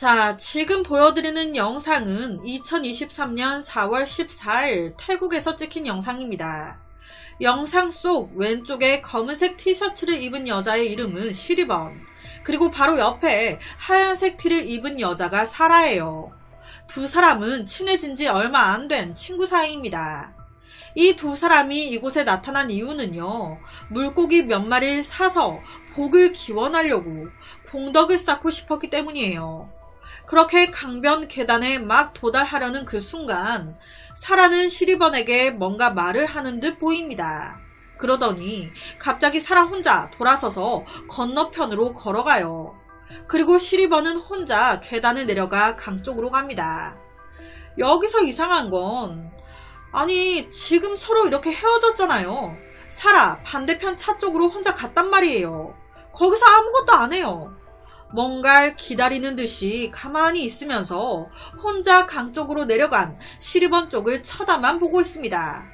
자, 지금 보여드리는 영상은 2023년 4월 14일 태국에서 찍힌 영상입니다. 영상 속 왼쪽에 검은색 티셔츠를 입은 여자의 이름은 시리번, 그리고 바로 옆에 하얀색 티를 입은 여자가 사라예요. 두 사람은 친해진 지 얼마 안 된 친구 사이입니다. 이 두 사람이 이곳에 나타난 이유는요, 물고기 몇 마리를 사서 복을 기원하려고 공덕을 쌓고 싶었기 때문이에요. 그렇게 강변 계단에 막 도달하려는 그 순간 사라는 시리번에게 뭔가 말을 하는 듯 보입니다. 그러더니 갑자기 사라 혼자 돌아서서 건너편으로 걸어가요. 그리고 시리번은 혼자 계단을 내려가 강 쪽으로 갑니다. 여기서 이상한 건, 아니 지금 서로 이렇게 헤어졌잖아요. 사라 반대편 차 쪽으로 혼자 갔단 말이에요. 거기서 아무것도 안 해요. 뭔가를 기다리는 듯이 가만히 있으면서 혼자 강 쪽으로 내려간 시리번 쪽을 쳐다만 보고 있습니다.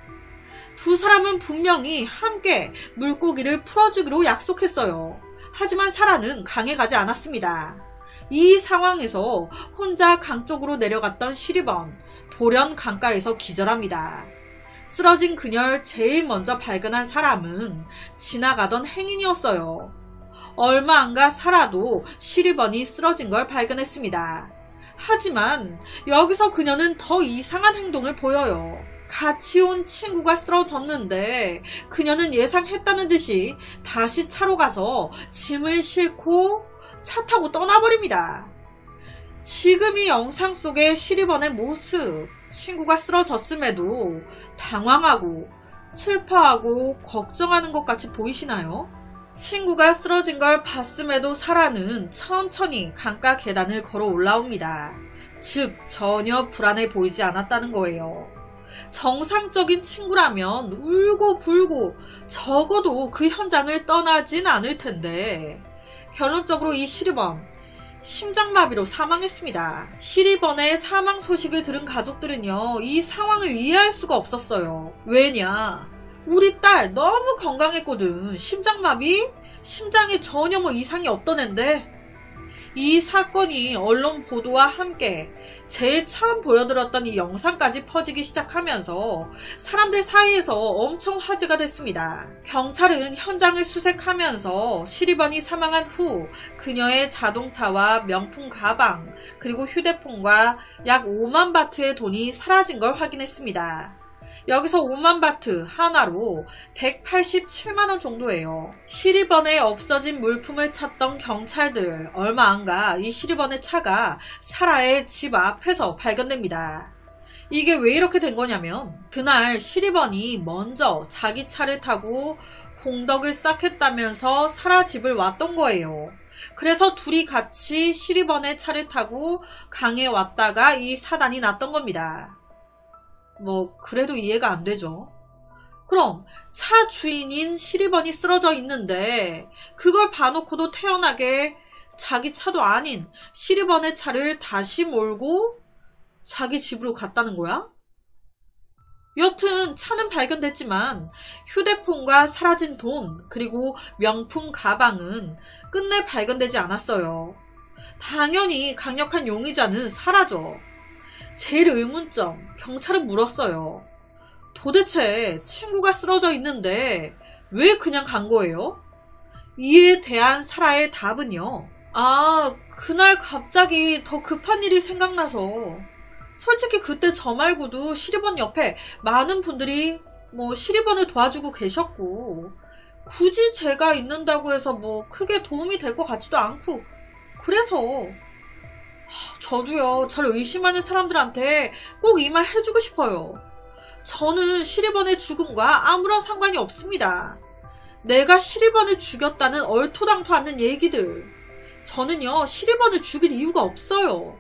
두 사람은 분명히 함께 물고기를 풀어주기로 약속했어요. 하지만 사라는 강에 가지 않았습니다. 이 상황에서 혼자 강 쪽으로 내려갔던 시리번, 돌연 강가에서 기절합니다. 쓰러진 그녀를 제일 먼저 발견한 사람은 지나가던 행인이었어요. 얼마 안 가 사라도 시리번이 쓰러진 걸 발견했습니다. 하지만 여기서 그녀는 더 이상한 행동을 보여요. 같이 온 친구가 쓰러졌는데 그녀는 예상했다는 듯이 다시 차로 가서 짐을 싣고 차 타고 떠나버립니다. 지금 이 영상 속의 시리번의 모습, 친구가 쓰러졌음에도 당황하고 슬퍼하고 걱정하는 것 같이 보이시나요? 친구가 쓰러진 걸 봤음에도 사라는 천천히 강가 계단을 걸어 올라옵니다. 즉 전혀 불안해 보이지 않았다는 거예요. 정상적인 친구라면 울고 불고 적어도 그 현장을 떠나진 않을 텐데, 결론적으로 이 시리번 심장마비로 사망했습니다. 시리번의 사망 소식을 들은 가족들은요, 이 상황을 이해할 수가 없었어요. 왜냐? 우리 딸 너무 건강했거든. 심장마비? 심장에 전혀 이상이 없던 앤데. 이 사건이 언론 보도와 함께 제일 처음 보여드렸던 이 영상까지 퍼지기 시작하면서 사람들 사이에서 엄청 화제가 됐습니다. 경찰은 현장을 수색하면서 시리번이 사망한 후 그녀의 자동차와 명품 가방, 그리고 휴대폰과 약 5만 바트의 돈이 사라진 걸 확인했습니다. 여기서 5만 바트 하나로 187만원 정도예요. 시리번에 없어진 물품을 찾던 경찰들, 얼마 안 가 이 시리번의 차가 사라의 집 앞에서 발견됩니다. 이게 왜 이렇게 된 거냐면, 그날 시리번이 먼저 자기 차를 타고 공덕을 쌓겠다면서 사라 집을 왔던 거예요. 그래서 둘이 같이 시리번의 차를 타고 강에 왔다가 이 사단이 났던 겁니다. 그래도 이해가 안 되죠. 그럼 차 주인인 시리번이 쓰러져 있는데 그걸 봐놓고도 태연하게 자기 차도 아닌 시리번의 차를 다시 몰고 자기 집으로 갔다는 거야? 여튼 차는 발견됐지만 휴대폰과 사라진 돈, 그리고 명품 가방은 끝내 발견되지 않았어요. 당연히 강력한 용의자는 사라져. 제일 의문점, 경찰은 물었어요. 도대체 친구가 쓰러져 있는데 왜 그냥 간 거예요? 이에 대한 사라의 답은요, 그날 갑자기 더 급한 일이 생각나서. 솔직히 그때 저 말고도 시리번 옆에 많은 분들이 시리번을 도와주고 계셨고, 굳이 제가 있는다고 해서 크게 도움이 될 것 같지도 않고, 그래서 저도요, 저를 의심하는 사람들한테 꼭 이 말 해주고 싶어요. 저는 시리번의 죽음과 아무런 상관이 없습니다. 내가 시리번을 죽였다는 얼토당토 않는 얘기들, 저는요 시리번을 죽일 이유가 없어요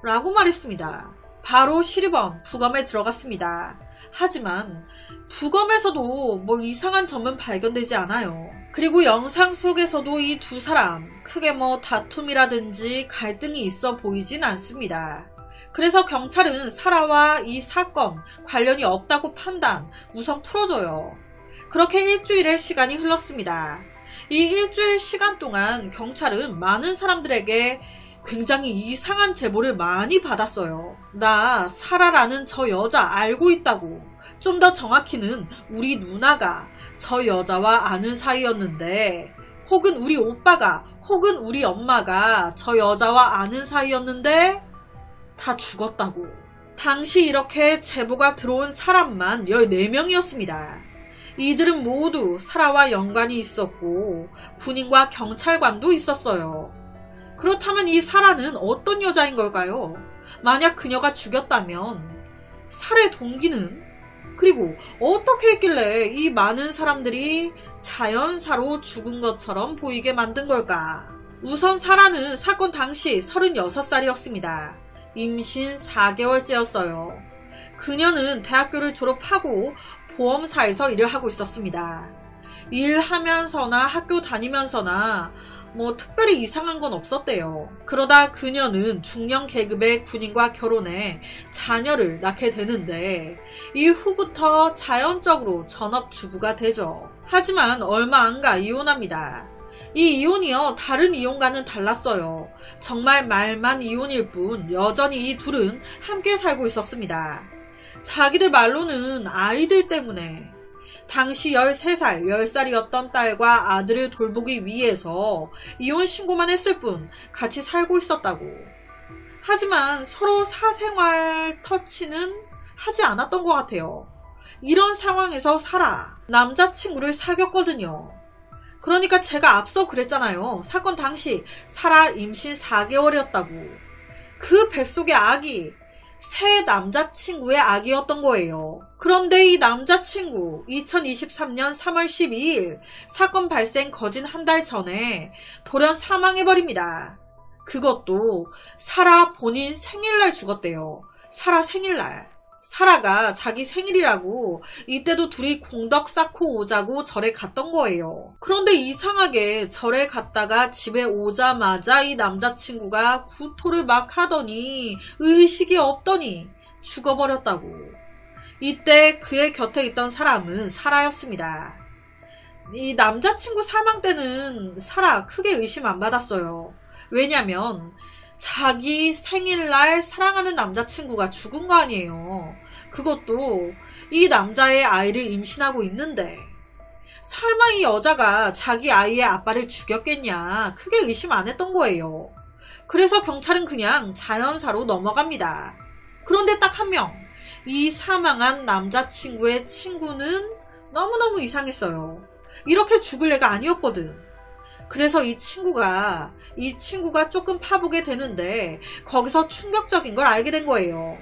라고 말했습니다. 바로 시리번 부검에 들어갔습니다. 하지만 부검에서도 이상한 점은 발견되지 않아요. 그리고 영상 속에서도 이 두 사람 크게 다툼이라든지 갈등이 있어 보이진 않습니다. 그래서 경찰은 사라와 이 사건 관련이 없다고 판단, 우선 풀어줘요. 그렇게 일주일의 시간이 흘렀습니다. 이 일주일 시간 동안 경찰은 많은 사람들에게 굉장히 이상한 제보를 많이 받았어요. 나 사라라는 저 여자 알고 있다고. 좀 더 정확히는 우리 누나가 저 여자와 아는 사이였는데, 혹은 우리 오빠가, 혹은 우리 엄마가 저 여자와 아는 사이였는데 다 죽었다고. 당시 이렇게 제보가 들어온 사람만 14명이었습니다. 이들은 모두 사라와 연관이 있었고 군인과 경찰관도 있었어요. 그렇다면 이 사라는 어떤 여자인 걸까요? 만약 그녀가 죽였다면 살해 동기는? 그리고 어떻게 했길래 이 많은 사람들이 자연사로 죽은 것처럼 보이게 만든 걸까? 우선 사라는 사건 당시 36살이었습니다. 임신 4개월째였어요. 그녀는 대학교를 졸업하고 보험사에서 일을 하고 있었습니다. 일하면서나 학교 다니면서나 특별히 이상한 건 없었대요. 그러다 그녀는 중령 계급의 군인과 결혼해 자녀를 낳게 되는데 이후부터 자연적으로 전업주부가 되죠. 하지만 얼마 안 가 이혼합니다. 이 이혼이요, 다른 이혼과는 달랐어요. 정말 말만 이혼일 뿐 여전히 이 둘은 함께 살고 있었습니다. 자기들 말로는 아이들 때문에. 당시 13살, 10살이었던 딸과 아들을 돌보기 위해서 이혼 신고만 했을 뿐 같이 살고 있었다고. 하지만 서로 사생활 터치는 하지 않았던 것 같아요. 이런 상황에서 사라, 남자친구를 사귀었거든요. 그러니까 제가 앞서 그랬잖아요. 사건 당시 사라 임신 4개월이었다고. 그 뱃속의 아기, 새 남자친구의 아기였던 거예요. 그런데 이 남자친구 2023년 3월 12일 사건 발생 거진 한 달 전에 돌연 사망해버립니다. 그것도 사라 본인 생일날 죽었대요. 사라 생일날. 사라가 자기 생일이라고 이때도 둘이 공덕 쌓고 오자고 절에 갔던 거예요. 그런데 이상하게 절에 갔다가 집에 오자마자 이 남자친구가 구토를 막 하더니 의식이 없더니 죽어버렸다고. 이때 그의 곁에 있던 사람은 사라였습니다. 이 남자친구 사망 때는 사라 크게 의심 안 받았어요. 왜냐면 자기 생일날 사랑하는 남자친구가 죽은 거 아니에요. 그것도 이 남자의 아이를 임신하고 있는데 설마 이 여자가 자기 아이의 아빠를 죽였겠냐, 크게 의심 안 했던 거예요. 그래서 경찰은 그냥 자연사로 넘어갑니다. 그런데 딱 한 명, 이 사망한 남자친구의 친구는 너무너무 이상했어요. 이렇게 죽을 애가 아니었거든. 그래서 이 친구가 조금 파보게 되는데 거기서 충격적인 걸 알게 된 거예요.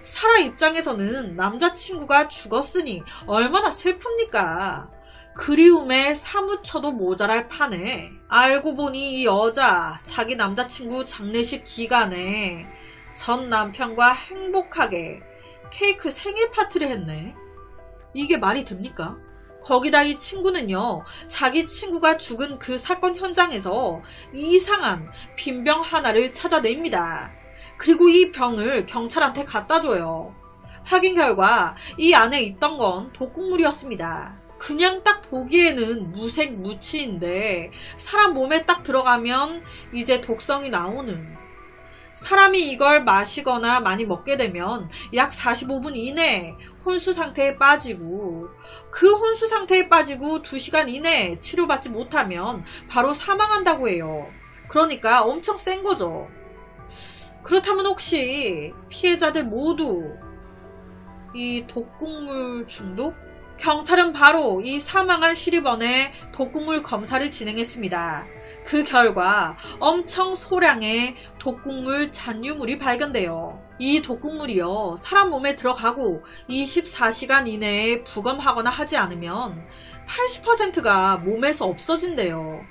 사라 입장에서는 남자친구가 죽었으니 얼마나 슬픕니까? 그리움에 사무쳐도 모자랄 판에. 알고 보니 이 여자 자기 남자친구 장례식 기간에 전 남편과 행복하게 케이크 생일 파티를 했네. 이게 말이 됩니까? 거기다 이 친구는요, 자기 친구가 죽은 그 사건 현장에서 이상한 빈병 하나를 찾아냅니다. 그리고 이 병을 경찰한테 갖다 줘요. 확인 결과 이 안에 있던 건 독극물이었습니다. 그냥 딱 보기에는 무색 무취인데 사람 몸에 딱 들어가면 이제 독성이 나오는. 사람이 이걸 마시거나 많이 먹게 되면 약 45분 이내에 혼수 상태에 빠지고, 그 혼수 상태에 빠지고 2시간 이내에 치료받지 못하면 바로 사망한다고 해요. 그러니까 엄청 센 거죠. 그렇다면 혹시 피해자들 모두 이 독극물 중독? 경찰은 바로 이 사망한 시립원에 독극물 검사를 진행했습니다. 그 결과 엄청 소량의 독극물 잔류물이 발견돼요. 이 독극물이요, 사람 몸에 들어가고 24시간 이내에 부검하거나 하지 않으면 80%가 몸에서 없어진대요.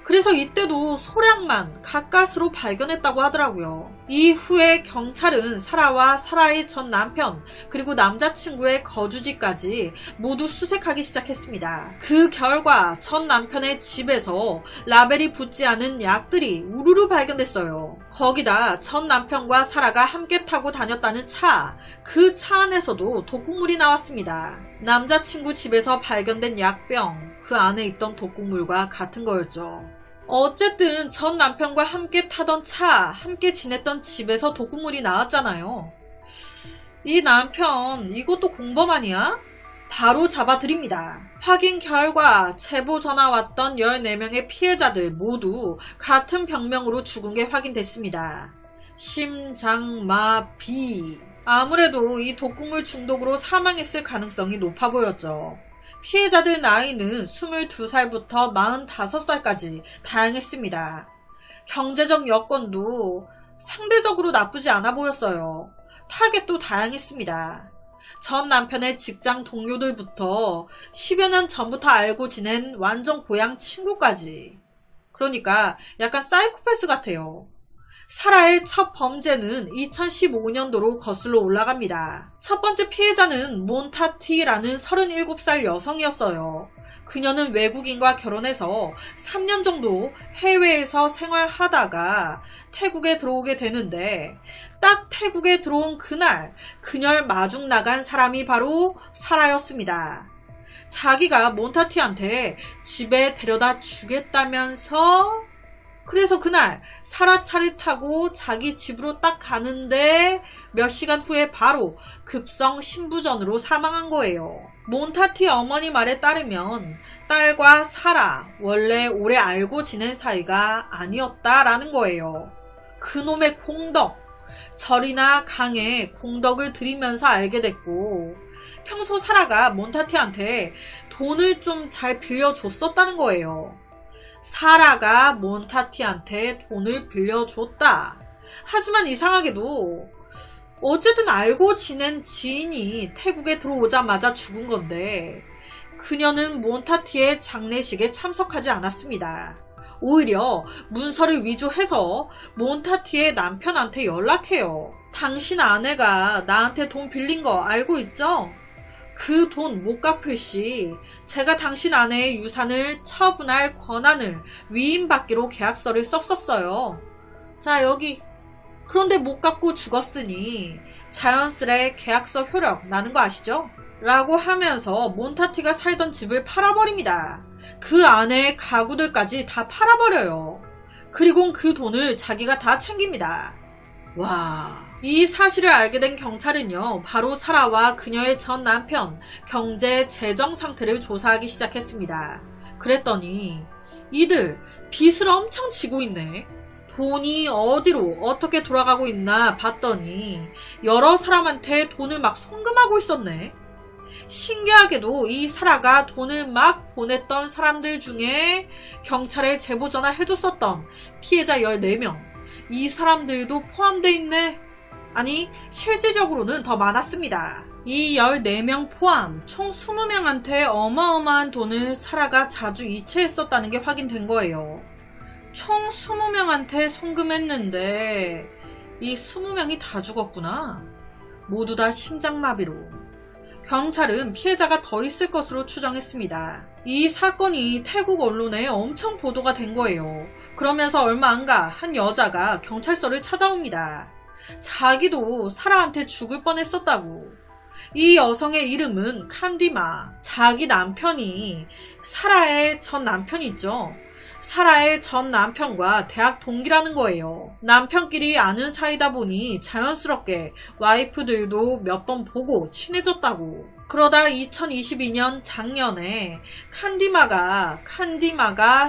그래서 이때도 소량만 가까스로 발견했다고 하더라고요. 이후에 경찰은 사라와 사라의 전 남편 그리고 남자친구의 거주지까지 모두 수색하기 시작했습니다. 그 결과 전 남편의 집에서 라벨이 붙지 않은 약들이 우르르 발견됐어요. 거기다 전 남편과 사라가 함께 타고 다녔다는 차, 그 차 안에서도 독극물이 나왔습니다. 남자친구 집에서 발견된 약병, 그 안에 있던 독극물과 같은 거였죠. 어쨌든 전 남편과 함께 타던 차, 함께 지냈던 집에서 독극물이 나왔잖아요. 이 남편 이것도 공범 아니야? 바로 잡아드립니다. 확인 결과 제보 전화 왔던 14명의 피해자들 모두 같은 병명으로 죽은 게 확인됐습니다. 심장마비. 아무래도 이 독극물 중독으로 사망했을 가능성이 높아 보였죠. 피해자들 나이는 22살부터 45살까지 다양했습니다. 경제적 여건도 상대적으로 나쁘지 않아 보였어요. 타겟도 다양했습니다. 전 남편의 직장 동료들부터 10여 년 전부터 알고 지낸 완전 고향 친구까지. 그러니까 약간 사이코패스 같아요. 사라의 첫 범죄는 2015년도로 거슬러 올라갑니다. 첫 번째 피해자는 몬타티라는 37살 여성이었어요. 그녀는 외국인과 결혼해서 3년 정도 해외에서 생활하다가 태국에 들어오게 되는데 딱 태국에 들어온 그날 그녀를 마중 나간 사람이 바로 사라였습니다. 자기가 몬타티한테 집에 데려다 주겠다면서 그래서 그날 사라 차를 타고 자기 집으로 딱 가는데 몇 시간 후에 바로 급성 신부전으로 사망한 거예요. 몬타티 어머니 말에 따르면 딸과 사라 원래 오래 알고 지낸 사이가 아니었다라는 거예요. 그놈의 공덕, 절이나 강에 공덕을 들이면서 알게 됐고 평소 사라가 몬타티한테 돈을 좀 잘 빌려줬었다는 거예요. 사라가 몬타티한테 돈을 빌려줬다. 하지만 이상하게도 어쨌든 알고 지낸 지인이 태국에 들어오자마자 죽은 건데 그녀는 몬타티의 장례식에 참석하지 않았습니다. 오히려 문서를 위조해서 몬타티의 남편한테 연락해요. 당신 아내가 나한테 돈 빌린 거 알고 있죠? 그 돈 못 갚을 시 제가 당신 아내의 유산을 처분할 권한을 위임받기로 계약서를 썼었어요. 자 여기. 그런데 못 갚고 죽었으니 자연스레 계약서 효력 나는 거 아시죠? 라고 하면서 몬타티가 살던 집을 팔아버립니다. 그 안에 가구들까지 다 팔아버려요. 그리고 그 돈을 자기가 다 챙깁니다. 와... 이 사실을 알게 된 경찰은요, 바로 사라와 그녀의 전 남편 경제 재정 상태를 조사하기 시작했습니다. 그랬더니 이들 빚을 엄청 지고 있네. 돈이 어디로 어떻게 돌아가고 있나 봤더니 여러 사람한테 돈을 막 송금하고 있었네. 신기하게도 이 사라가 돈을 막 보냈던 사람들 중에 경찰에 제보 전화 해줬었던 피해자 14명, 이 사람들도 포함되어 있네. 아니 실질적으로는 더 많았습니다. 이 14명 포함 총 20명한테 어마어마한 돈을 사라가 자주 이체했었다는 게 확인된 거예요. 총 20명한테 송금했는데 이 20명이 다 죽었구나. 모두 다 심장마비로. 경찰은 피해자가 더 있을 것으로 추정했습니다. 이 사건이 태국 언론에 엄청 보도가 된 거예요. 그러면서 얼마 안 가 한 여자가 경찰서를 찾아옵니다. 자기도 사라한테 죽을 뻔했었다고. 이 여성의 이름은 칸디마. 자기 남편이 사라의 전 남편이 있죠. 사라의 전 남편과 대학 동기라는 거예요. 남편끼리 아는 사이다 보니 자연스럽게 와이프들도 몇 번 보고 친해졌다고. 그러다 2022년 작년에 칸디마가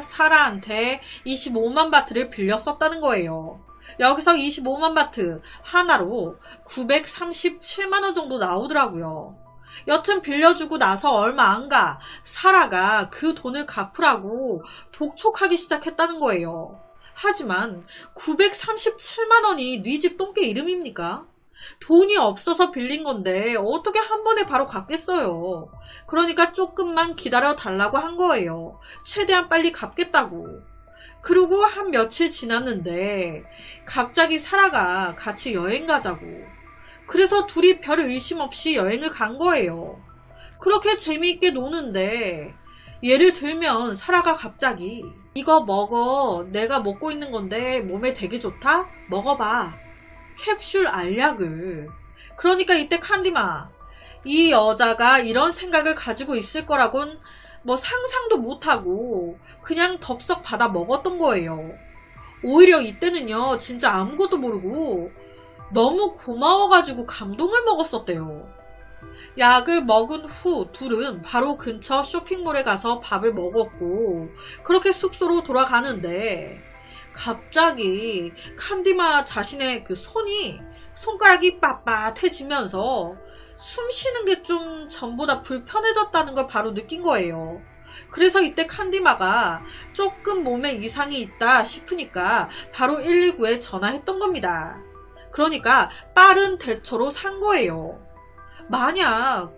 사라한테 25만 바트를 빌렸었다는 거예요. 여기서 25만 바트 하나로 937만원 정도 나오더라고요. 여튼 빌려주고 나서 얼마 안 가 사라가 그 돈을 갚으라고 독촉하기 시작했다는 거예요. 하지만 937만원이 네 집 똥개 이름입니까? 돈이 없어서 빌린 건데 어떻게 한 번에 바로 갚겠어요. 그러니까 조금만 기다려 달라고 한 거예요. 최대한 빨리 갚겠다고. 그리고 한 며칠 지났는데 갑자기 사라가 같이 여행 가자고. 그래서 둘이 별 의심 없이 여행을 간 거예요. 그렇게 재미있게 노는데 예를 들면 사라가 갑자기 이거 먹어. 내가 먹고 있는 건데 몸에 되게 좋다? 먹어봐. 캡슐 알약을. 그러니까 이때 칸디마, 이 여자가 이런 생각을 가지고 있을 거라곤 뭐 상상도 못하고 그냥 덥석 받아 먹었던 거예요. 오히려 이때는요, 진짜 아무것도 모르고 너무 고마워가지고 감동을 먹었었대요. 약을 먹은 후 둘은 바로 근처 쇼핑몰에 가서 밥을 먹었고 그렇게 숙소로 돌아가는데 갑자기 칸디마 자신의 그 손가락이 빳빳해지면서 숨 쉬는 게 좀 전보다 불편해졌다는 걸 바로 느낀 거예요. 그래서 이때 칸디마가 조금 몸에 이상이 있다 싶으니까 바로 119에 전화했던 겁니다. 그러니까 빠른 대처로 산 거예요. 만약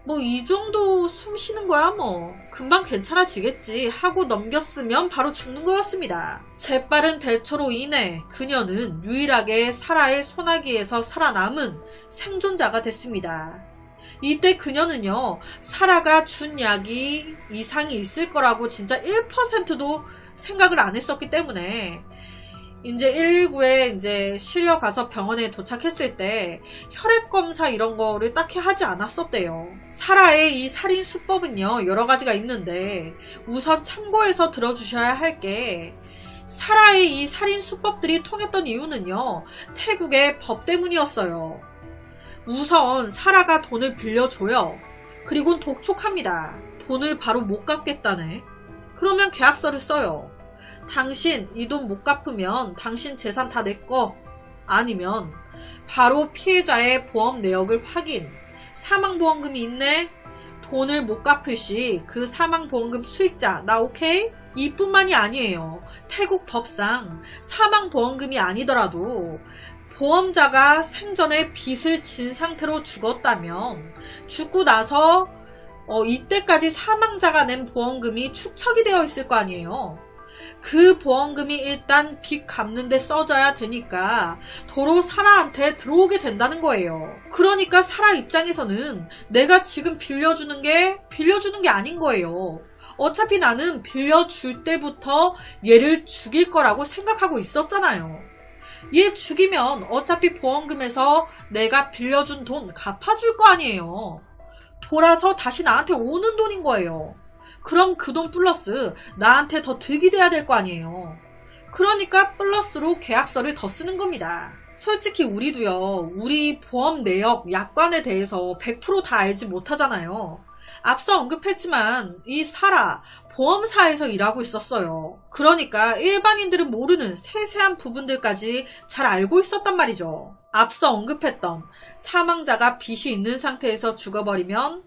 뭐 이 정도 숨 쉬는 거야 뭐 금방 괜찮아지겠지 하고 넘겼으면 바로 죽는 거였습니다. 재빠른 대처로 인해 그녀는 유일하게 사라의 소나기에서 살아남은 생존자가 됐습니다. 이때 그녀는요, 사라가 준 약이 이상이 있을 거라고 진짜 1%도 생각을 안 했었기 때문에 이제 119에 이제 실려가서 병원에 도착했을 때 혈액 검사 이런 거를 딱히 하지 않았었대요. 사라의 이 살인 수법은요, 여러 가지가 있는데 우선 참고해서 들어주셔야 할 게 사라의 이 살인 수법들이 통했던 이유는요, 태국의 법 때문이었어요. 우선 사라가 돈을 빌려줘요. 그리고 독촉합니다. 돈을 바로 못 갚겠다네. 그러면 계약서를 써요. 당신 이 돈 못 갚으면 당신 재산 다 내 거. 아니면 바로 피해자의 보험 내역을 확인. 사망보험금이 있네. 돈을 못 갚을 시 그 사망보험금 수익자 나 오케이? 이뿐만이 아니에요. 태국 법상 사망보험금이 아니더라도 보험자가 생전에 빚을 진 상태로 죽었다면 죽고 나서 이때까지 사망자가 낸 보험금이 축적이 되어 있을 거 아니에요. 그 보험금이 일단 빚 갚는 데 써져야 되니까 도로 사라한테 들어오게 된다는 거예요. 그러니까 사라 입장에서는 내가 지금 빌려주는 게 아닌 거예요. 어차피 나는 빌려줄 때부터 얘를 죽일 거라고 생각하고 있었잖아요. 얘 죽이면 어차피 보험금에서 내가 빌려준 돈 갚아줄 거 아니에요. 돌아서 다시 나한테 오는 돈인 거예요. 그럼 그 돈 플러스 나한테 더 득이 돼야 될 거 아니에요. 그러니까 플러스로 계약서를 더 쓰는 겁니다. 솔직히 우리도요, 우리 보험 내역, 약관에 대해서 100% 다 알지 못하잖아요. 앞서 언급했지만 이 사라 보험사에서 일하고 있었어요. 그러니까 일반인들은 모르는 세세한 부분들까지 잘 알고 있었단 말이죠. 앞서 언급했던 사망자가 빚이 있는 상태에서 죽어버리면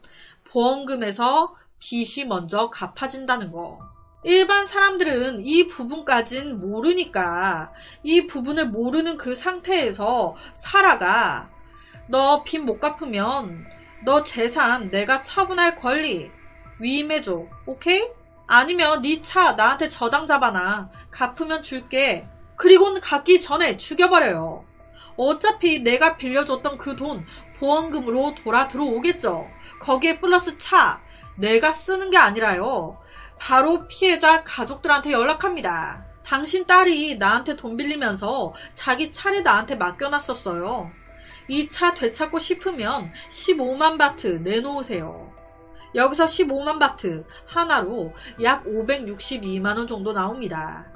보험금에서 빚이 먼저 갚아진다는 거. 일반 사람들은 이 부분까진 모르니까 이 부분을 모르는 그 상태에서 사라가 너 빚 못 갚으면 너 재산 내가 처분할 권리 위임해줘. 오케이? 아니면 네 차 나한테 저당 잡아놔. 갚으면 줄게. 그리고는 갚기 전에 죽여버려요. 어차피 내가 빌려줬던 그 돈 보험금으로 돌아 들어오겠죠. 거기에 플러스 차 내가 쓰는 게 아니라요. 바로 피해자 가족들한테 연락합니다. 당신 딸이 나한테 돈 빌리면서 자기 차를 나한테 맡겨놨었어요. 이 차 되찾고 싶으면 15만 바트 내놓으세요. 여기서 15만 바트 하나로 약 562만원 정도 나옵니다.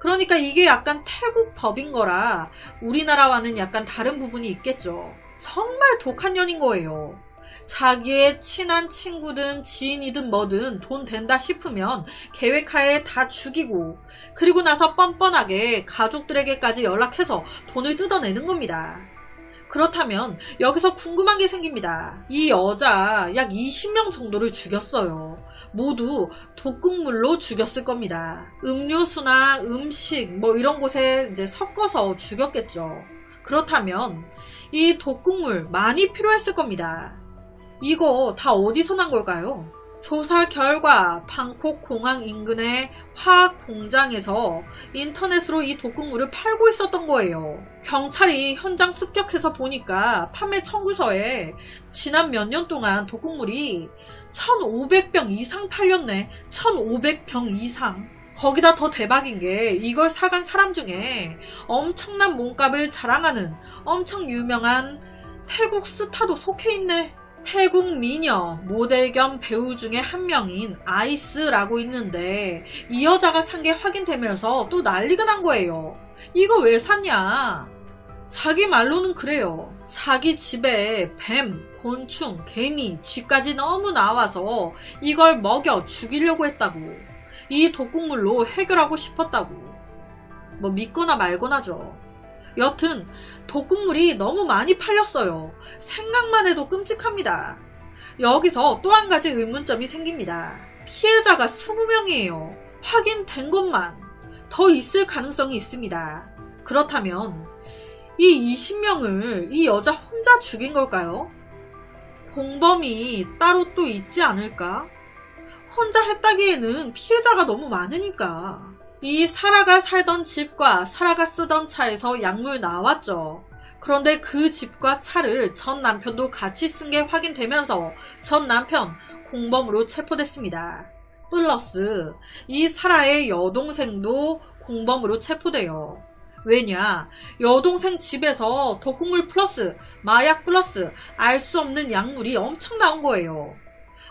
그러니까 이게 약간 태국 법인 거라 우리나라와는 약간 다른 부분이 있겠죠. 정말 독한 년인 거예요. 자기의 친한 친구든 지인이든 뭐든 돈 된다 싶으면 계획하에 다 죽이고 그리고 나서 뻔뻔하게 가족들에게까지 연락해서 돈을 뜯어내는 겁니다. 그렇다면 여기서 궁금한 게 생깁니다. 이 여자 약 20명 정도를 죽였어요. 모두 독극물로 죽였을 겁니다. 음료수나 음식 뭐 이런 곳에 이제 섞어서 죽였겠죠. 그렇다면 이 독극물 많이 필요했을 겁니다. 이거 다 어디서 난 걸까요? 조사 결과 방콕 공항 인근의 화학 공장에서 인터넷으로 이 독극물을 팔고 있었던 거예요. 경찰이 현장 습격해서 보니까 판매 청구서에 지난 몇 년 동안 독극물이 1,500병 이상 팔렸네. 1,500병 이상. 거기다 더 대박인 게 이걸 사간 사람 중에 엄청난 몸값을 자랑하는 엄청 유명한 태국 스타도 속해 있네. 태국 미녀, 모델 겸 배우 중에 한 명인 아이스라고 있는데 이 여자가 산 게 확인되면서 또 난리가 난 거예요. 이거 왜 샀냐? 자기 말로는 그래요. 자기 집에 뱀, 곤충, 개미, 쥐까지 너무 나와서 이걸 먹여 죽이려고 했다고. 이 독극물로 해결하고 싶었다고. 뭐 믿거나 말거나죠. 여튼 독극물이 너무 많이 팔렸어요. 생각만 해도 끔찍합니다. 여기서 또 한 가지 의문점이 생깁니다. 피해자가 20명이에요. 확인된 것만. 더 있을 가능성이 있습니다. 그렇다면 이 20명을 이 여자 혼자 죽인 걸까요? 공범이 따로 또 있지 않을까? 혼자 했다기에는 피해자가 너무 많으니까. 이 사라가 살던 집과 사라가 쓰던 차에서 약물 나왔죠. 그런데 그 집과 차를 전 남편도 같이 쓴 게 확인되면서 전 남편 공범으로 체포됐습니다. 플러스 이 사라의 여동생도 공범으로 체포돼요. 왜냐? 여동생 집에서 독극물 플러스 마약 플러스 알 수 없는 약물이 엄청 나온 거예요.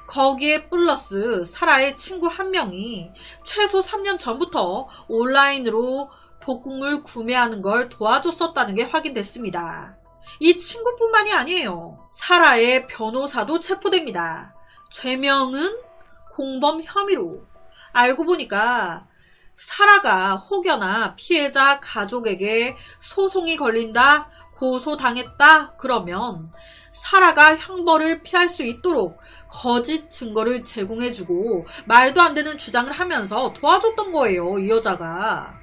거기에 플러스 사라의 친구 한 명이 최소 3년 전부터 온라인으로 독극물 구매하는 걸 도와줬었다는 게 확인됐습니다. 이 친구뿐만이 아니에요. 사라의 변호사도 체포됩니다. 죄명은 공범 혐의로. 알고 보니까 사라가 혹여나 피해자 가족에게 소송이 걸린다, 고소당했다 그러면 사라가 형벌을 피할 수 있도록 거짓 증거를 제공해주고 말도 안 되는 주장을 하면서 도와줬던 거예요, 이 여자가.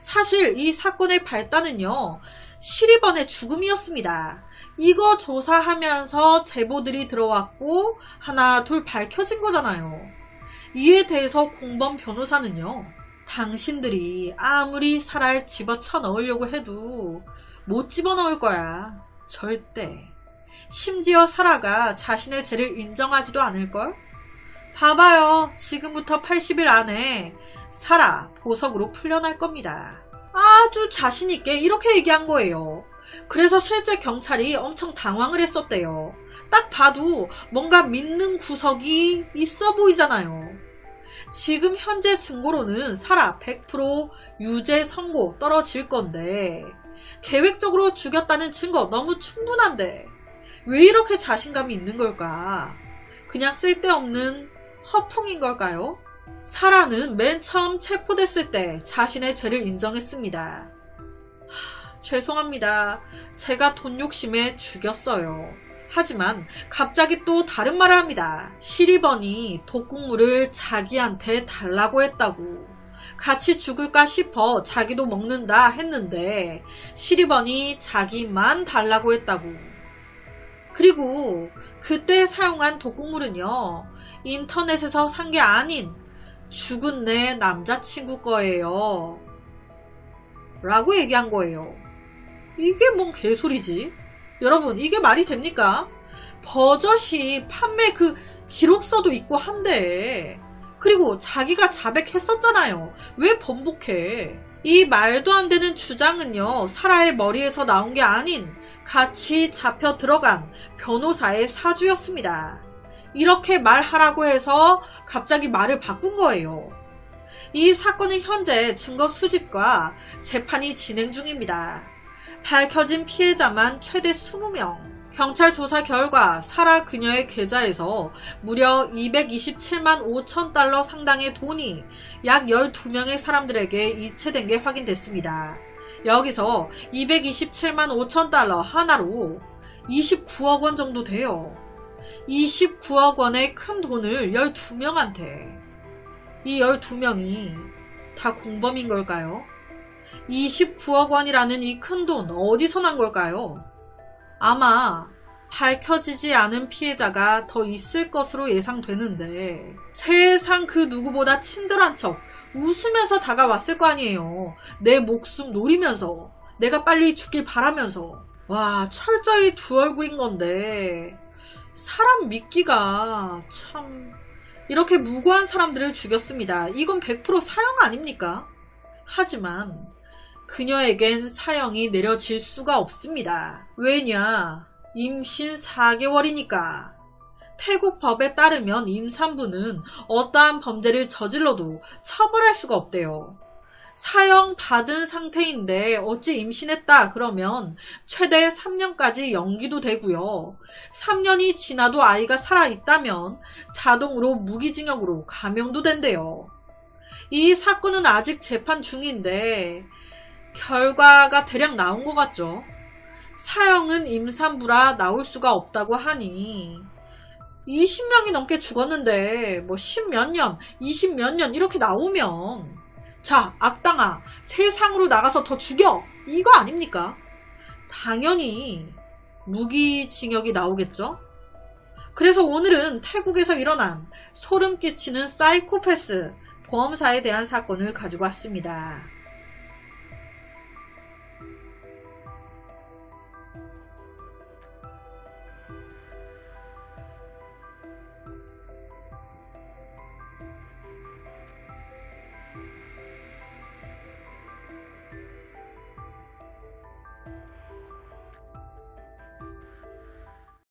사실 이 사건의 발단은요, 시리번의 죽음이었습니다. 이거 조사하면서 제보들이 들어왔고 하나 둘 밝혀진 거잖아요. 이에 대해서 공범 변호사는요, 당신들이 아무리 사라를 집어쳐 넣으려고 해도 못 집어넣을 거야. 절대. 심지어 사라가 자신의 죄를 인정하지도 않을걸? 봐봐요. 지금부터 80일 안에 사라 보석으로 풀려날 겁니다. 아주 자신있게 이렇게 얘기한 거예요. 그래서 실제 경찰이 엄청 당황을 했었대요. 딱 봐도 뭔가 믿는 구석이 있어 보이잖아요. 지금 현재 증거로는 사라 100% 유죄 선고 떨어질 건데 계획적으로 죽였다는 증거 너무 충분한데 왜 이렇게 자신감이 있는 걸까? 그냥 쓸데없는 허풍인 걸까요? 사라는 맨 처음 체포됐을 때 자신의 죄를 인정했습니다. 죄송합니다. 제가 돈 욕심에 죽였어요. 하지만 갑자기 또 다른 말을 합니다. 시리번이 독극물을 자기한테 달라고 했다고. 같이 죽을까 싶어 자기도 먹는다 했는데 시리번이 자기만 달라고 했다고. 그리고 그때 사용한 독극물은요, 인터넷에서 산 게 아닌 죽은 내 남자친구 거예요. 라고 얘기한 거예요. 이게 뭔 개소리지? 여러분, 이게 말이 됩니까? 버젓이 판매 그 기록서도 있고 한데, 그리고 자기가 자백했었잖아요. 왜 번복해? 이 말도 안 되는 주장은요, 사라의 머리에서 나온 게 아닌 같이 잡혀 들어간 변호사의 사주였습니다. 이렇게 말하라고 해서 갑자기 말을 바꾼 거예요. 이 사건은 현재 증거 수집과 재판이 진행 중입니다. 밝혀진 피해자만 최대 20명. 경찰 조사 결과 사라 그녀의 계좌에서 무려 227만 5천 달러 상당의 돈이 약 12명의 사람들에게 이체된 게 확인됐습니다. 여기서 227만 5천 달러 하나로 29억 원 정도 돼요. 29억 원의 큰 돈을 12명한테. 이 12명이 다 공범인 걸까요? 29억 원이라는 이 큰 돈 어디서 난 걸까요? 아마 밝혀지지 않은 피해자가 더 있을 것으로 예상되는데 세상 그 누구보다 친절한 척 웃으면서 다가왔을 거 아니에요. 내 목숨 노리면서, 내가 빨리 죽길 바라면서. 와, 철저히 두 얼굴인 건데 사람 믿기가 참... 이렇게 무고한 사람들을 죽였습니다. 이건 100% 사형 아닙니까? 하지만 그녀에겐 사형이 내려질 수가 없습니다. 왜냐? 임신 4개월이니까. 태국 법에 따르면 임산부는 어떠한 범죄를 저질러도 처벌할 수가 없대요. 사형 받은 상태인데 어찌 임신했다 그러면 최대 3년까지 연기도 되고요. 3년이 지나도 아이가 살아있다면 자동으로 무기징역으로 감형도 된대요. 이 사건은 아직 재판 중인데 결과가 대략 나온 것 같죠. 사형은 임산부라 나올 수가 없다고 하니 20명이 넘게 죽었는데 뭐 10몇 년, 20몇 년 이렇게 나오면 자, 악당아, 세상으로 나가서 더 죽여! 이거 아닙니까? 당연히 무기징역이 나오겠죠? 그래서 오늘은 태국에서 일어난 소름 끼치는 사이코패스 보험사에 대한 사건을 가지고 왔습니다.